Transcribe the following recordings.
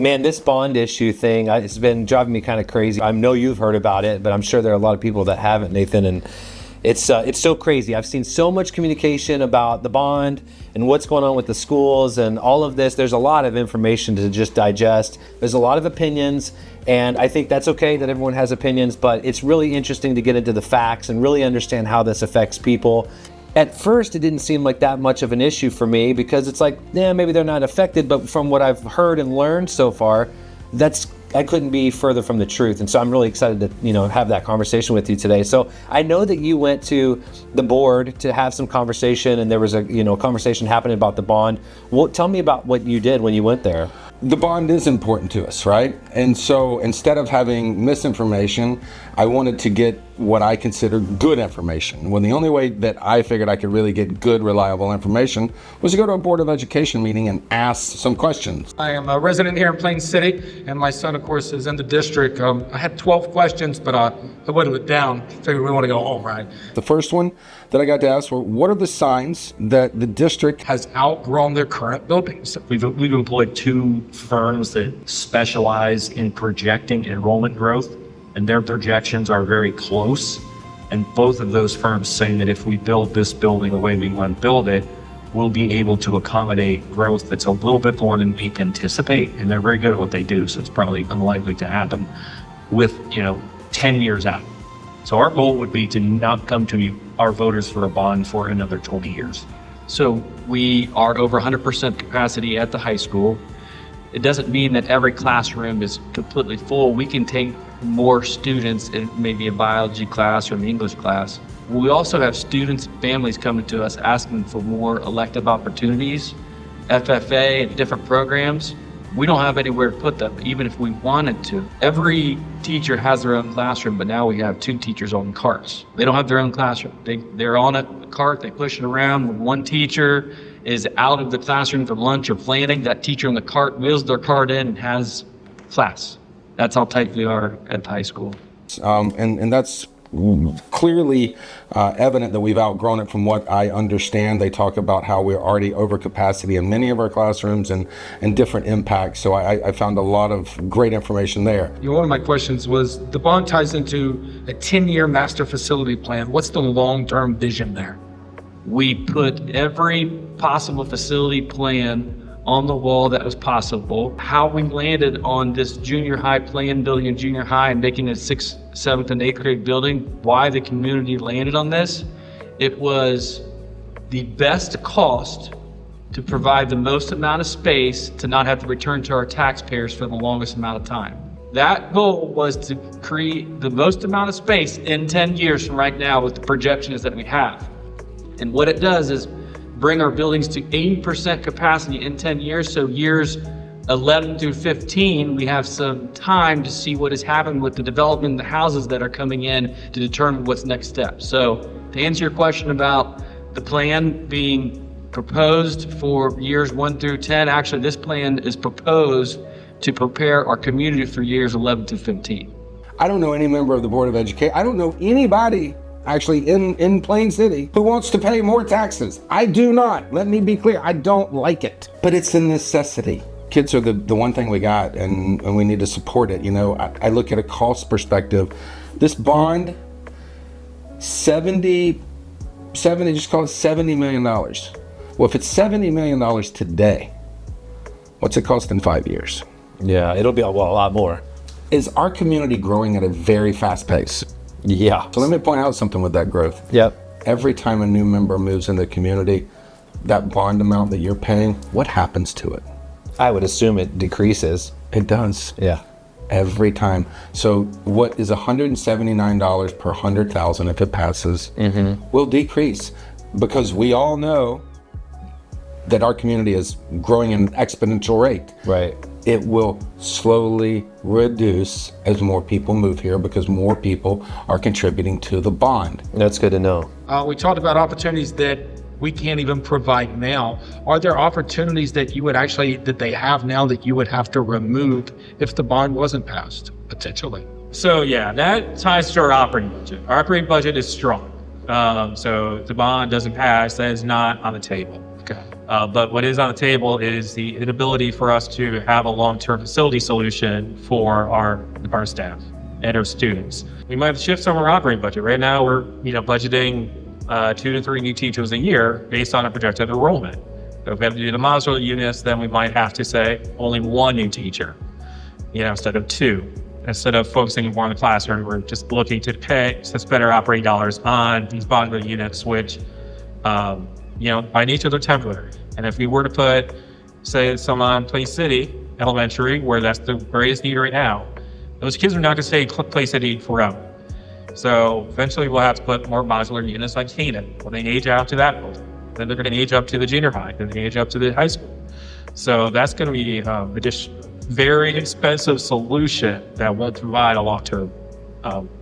Man, this bond issue thing, it's been driving me kind of crazy. I know you've heard about it, but I'm sure there are a lot of people that haven't, Nathan, and it's so crazy. I've seen so much communication about the bond and what's going on with the schools and all of this. There's a lot of information to just digest. There's a lot of opinions, and I think that's okay that everyone has opinions, but it's really interesting to get into the facts and really understand how this affects people. At first, it didn't seem like that much of an issue for me because it's like, yeah, maybe they're not affected, but from what I've heard and learned so far, I couldn't be further from the truth. And so I'm really excited to, have that conversation with you today. So I know that you went to the board to have some conversation, and there was a conversation happening about the bond. Well, tell me about what you did when you went there. The bond is important to us, right? And so instead of having misinformation, I wanted to get what I consider good information. Well, the only way that I figured I could really get good, reliable information was to go to a Board of Education meeting and ask some questions. I am a resident here in Plain City, and my son, of course, is in the district. I had 12 questions, but I whittled it down. Figured we want to go home, right? The first one that I got to ask were, what are the signs that the district has outgrown their current buildings? We've employed two firms that specialize in projecting enrollment growth, and their projections are very close. And both of those firms say that if we build this building the way we want to build it, we'll be able to accommodate growth that's a little bit more than we anticipate. And they're very good at what they do, so it's probably unlikely to happen with 10 years out. So our goal would be to not come to our voters for a bond for another 20 years. So we are over 100% capacity at the high school. It doesn't mean that every classroom is completely full. We can take more students in maybe a biology class or an English class. We also have students and families coming to us asking for more elective opportunities, FFA and different programs. We don't have anywhere to put them, even if we wanted to. Every teacher has their own classroom, but now we have two teachers on carts. They don't have their own classroom. They're on a cart, they push it around. When one teacher is out of the classroom for lunch or planning, that teacher on the cart wheels their cart in and has class. That's how tight we are at the high school. And that's clearly evident that we've outgrown it from what I understand. They talk about how we're already over capacity in many of our classrooms and different impacts. So I found a lot of great information there. One of my questions was, the bond ties into a 10-year master facility plan. What's the long-term vision there? We put every possible facility plan on the wall that was possible. How we landed on this junior high plan, building a junior high and making a 6th, 7th, and 8th grade building, why the community landed on this, it was the best cost to provide the most amount of space to not have to return to our taxpayers for the longest amount of time. That goal was to create the most amount of space in 10 years from right now with the projections that we have. And what it does is bring our buildings to 80% capacity in 10 years. So years 11 through 15, we have some time to see what has happened with the development of the houses that are coming in to determine what's next step. So to answer your question about the plan being proposed for years 1 through 10, actually this plan is proposed to prepare our community for years 11 to 15. I don't know any member of the Board of Education. I don't know anybody actually in Plain City who wants to pay more taxes. I do not. Let me be clear. I don't like it, but it's a necessity. Kids are the one thing we got, and we need to support it. I look at a cost perspective. This bond, 70, just call it $70 million. Well, if it's $70 million today, what's it cost in 5 years? Yeah, it'll be a lot more. Is our community growing at a very fast pace? Yeah. So let me point out something with that growth. Yep. Every time a new member moves in the community, that bond amount that you're paying, what happens to it? I would assume it decreases. It does. Yeah. Every time. So what is $179 per 100,000 if it passes will decrease, because we all know that our community is growing at an exponential rate. Right. It will slowly reduce as more people move here because more people are contributing to the bond. That's good to know. We talked about opportunities that we can't even provide now. Are there opportunities that they have now that you would have to remove if the bond wasn't passed, potentially? So yeah, that ties to our operating budget. Our operating budget is strong. So if the bond doesn't pass, that is not on the table. Okay. But what is on the table is the inability for us to have a long-term facility solution for our staff and our students. We might shift some of our operating budget. Right now, we're budgeting 2 to 3 new teachers a year based on a projected enrollment. So if we have to do the modular units, then we might have to say only 1 new teacher, instead of 2. Instead of focusing more on the classroom, we're just looking to spend our operating dollars on these modular units, which, by nature, they're temporary. And if we were to put, say, some on Plain City Elementary, where that's the greatest need right now, those kids are not going to stay Plain City forever. So eventually we'll have to put more modular units like Canaan when they age out to that building. Then they're going to age up to the junior high, then they age up to the high school. So that's going to be a very expensive solution that won't provide a long-term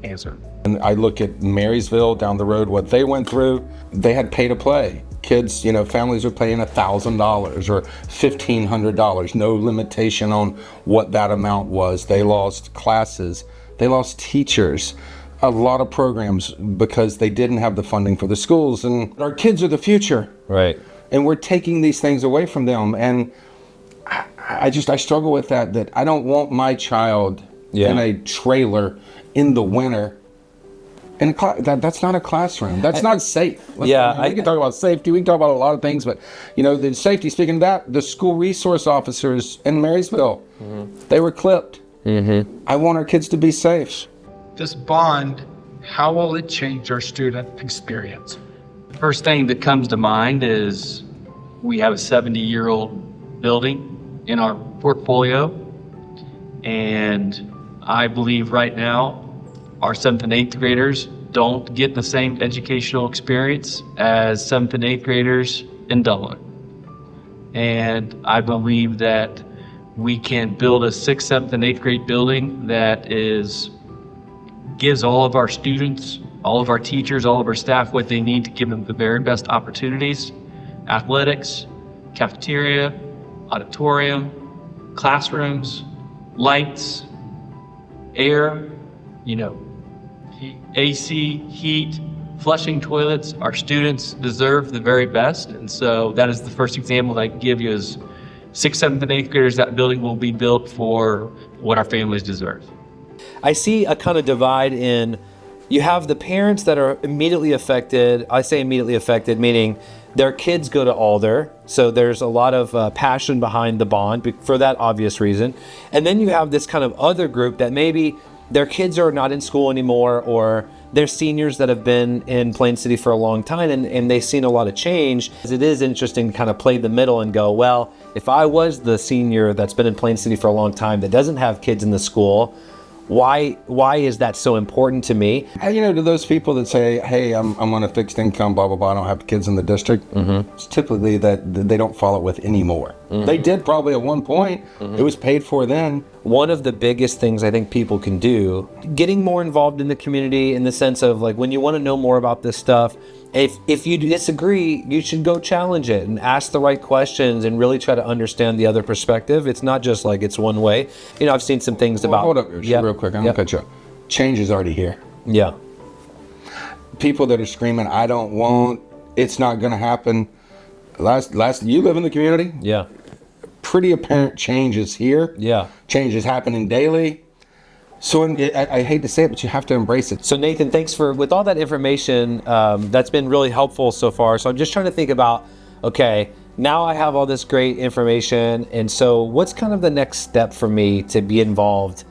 answer. And I look at Marysville down the road, what they went through, they had pay to play. Kids, families were paying $1,000 or $1,500, no limitation on what that amount was. They lost classes, they lost teachers, a lot of programs because they didn't have the funding for the schools. And our kids are the future. Right. And we're taking these things away from them. And I struggle with that I don't want my child in a trailer in the winter. And that's not a classroom. That's not safe. We can talk about safety. We can talk about a lot of things, but the safety. Speaking of that, the school resource officers in Marysville, they were clipped. I want our kids to be safe. This bond, how will it change our student experience? First thing that comes to mind is we have a 70-year-old building in our portfolio, and I believe right now our 7th and 8th graders don't get the same educational experience as 7th and 8th graders in Dublin. And I believe that we can build a 6th, 7th, and 8th grade building that gives all of our students, all of our teachers, all of our staff what they need to give them the very best opportunities: athletics, cafeteria, auditorium, classrooms, lights, air, AC, heat, flushing toilets. Our students deserve the very best. And so that is the first example I can give you is 6th, 7th, and 8th graders, that building will be built for what our families deserve. I see a kind of divide in, you have the parents that are immediately affected. I say immediately affected, meaning their kids go to Alder. So there's a lot of passion behind the bond for that obvious reason. And then you have this kind of other group that maybe their kids are not in school anymore, or they're seniors that have been in Plain City for a long time and they've seen a lot of change. It is interesting to kind of play the middle and go, well, if I was the senior that's been in Plain City for a long time that doesn't have kids in the school, why is that so important to me? And to those people that say, hey, I'm on a fixed income, blah, blah, blah, I don't have kids in the district, it's typically that they don't follow it with anymore. They did probably at one point. It was paid for then. One of the biggest things I think people can do, getting more involved in the community in the sense of like when you want to know more about this stuff, if you disagree, you should go challenge it and ask the right questions and really try to understand the other perspective. It's not just like it's one way. I've seen some things about... Hold up, Yoshi, real quick. I'm going to cut you off. Change is already here. Yeah. People that are screaming, I don't want, it's not going to happen. You live in the community? Yeah. Pretty apparent change is here. Yeah. Change is happening daily. So I hate to say it, but you have to embrace it. So Nathan, thanks with all that information. That's been really helpful so far. So I'm just trying to think about, okay, now I have all this great information. And so what's kind of the next step for me to be involved?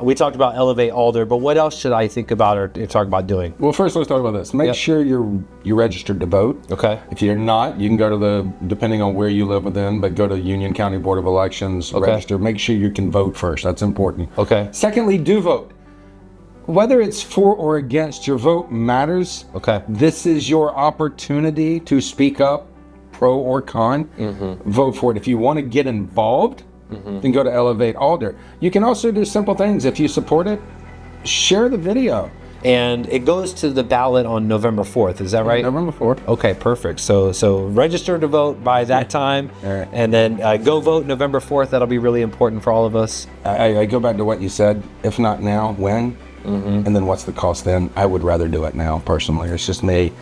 We talked about Elevate Alder, but what else should I think about or talk about doing? Well, first let's talk about this. Make sure you're registered to vote. Okay. If you're not, you can go to depending on where you live within, but go to Union County Board of Elections, register. Make sure you can vote first. That's important. Okay. Secondly, do vote. Whether it's for or against, your vote matters. Okay. This is your opportunity to speak up, pro or con. Vote for it. If you want to get involved, then go to Elevate Alder. You can also do simple things. If you support it, share the video. And it goes to the ballot on November 4th. Is that right? November 4th. Okay, perfect. So register to vote by that time, right. And then go vote November 4th. That'll be really important for all of us. I go back to what you said. If not now, when? And then what's the cost then? I would rather do it now, personally. It's just me.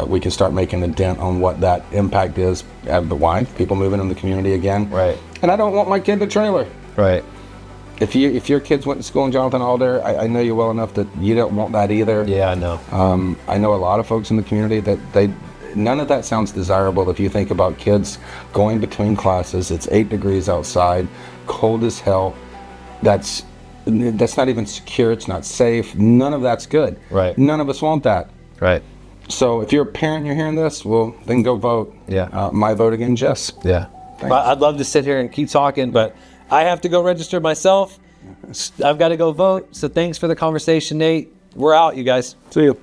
we can start making a dent on what that impact is. But why? People moving in the community again. Right. And I don't want my kid to trailer. Right. If your kids went to school in Jonathan Alder, I know you well enough that you don't want that either. Yeah, I know. I know a lot of folks in the community that none of that sounds desirable. If you think about kids going between classes, it's 8 degrees outside, cold as hell. That's not even secure. It's not safe. None of that's good. Right. None of us want that. Right. So if you're a parent, you're hearing this, well, then go vote. Yeah. My vote again, Jess. Yeah. Well, I'd love to sit here and keep talking, but I have to go register myself. I've got to go vote. So thanks for the conversation, Nate. We're out, you guys. See you.